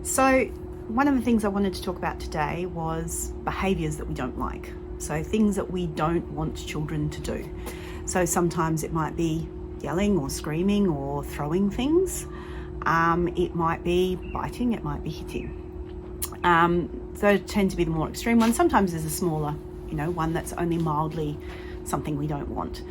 So one of the things I wanted to talk about today was behaviours that we don't like. So things that we don't want children to do. So sometimes it might be yelling or screaming or throwing things. It might be biting, it might be hitting. Those tend to be the more extreme ones. Sometimes there's a smaller, one that's only mildly something we don't want.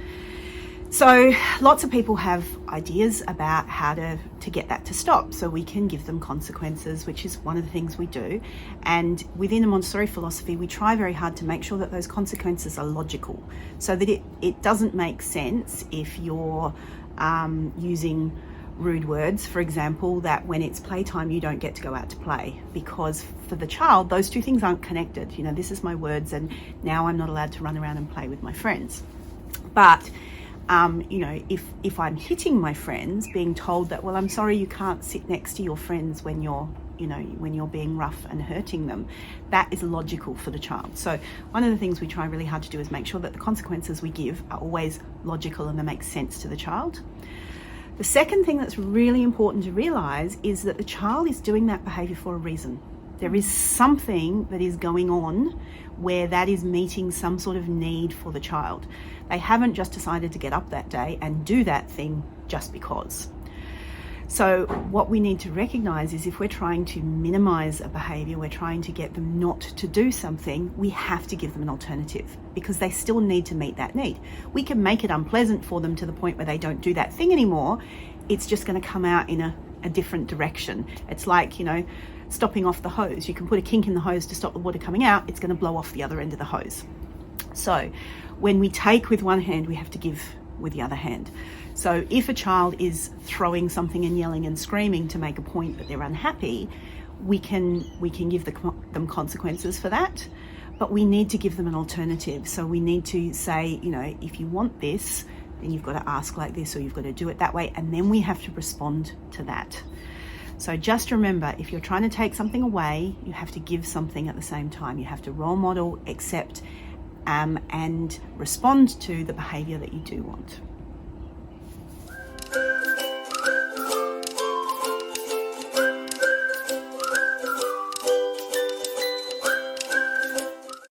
So lots of people have ideas about how to get that to stop. So we can give them consequences, which is one of the things we do. And within the Montessori philosophy, we try very hard to make sure that those consequences are logical, so that it doesn't make sense if you're using rude words, for example, that when it's playtime, you don't get to go out to play, because for the child, those two things aren't connected. This is my words and now I'm not allowed to run around and play with my friends. But if I'm hitting my friends, being told that, well, I'm sorry, you can't sit next to your friends when you're being rough and hurting them, that is logical for the child. So one of the things we try really hard to do is make sure that the consequences we give are always logical and they make sense to the child. The second thing that's really important to realize is that the child is doing that behavior for a reason. There is something that is going on where that is meeting some sort of need for the child. They haven't just decided to get up that day and do that thing just because. So what we need to recognize is if we're trying to minimize a behavior, we're trying to get them not to do something, we have to give them an alternative, because they still need to meet that need. We can make it unpleasant for them to the point where they don't do that thing anymore. It's just going to come out in a different direction. It's like, stopping off the hose. You can put a kink in the hose to stop the water coming out. It's going to blow off the other end of the hose. So when we take with one hand, we have to give with the other hand. So if a child is throwing something and yelling and screaming to make a point that they're unhappy, we can give them consequences for that, but we need to give them an alternative. So we need to say, if you want this, then you've got to ask like this, or you've got to do it that way, and then we have to respond to that. So just remember, if you're trying to take something away, you have to give something at the same time. You have to role model, accept, and respond to the behavior that you do want.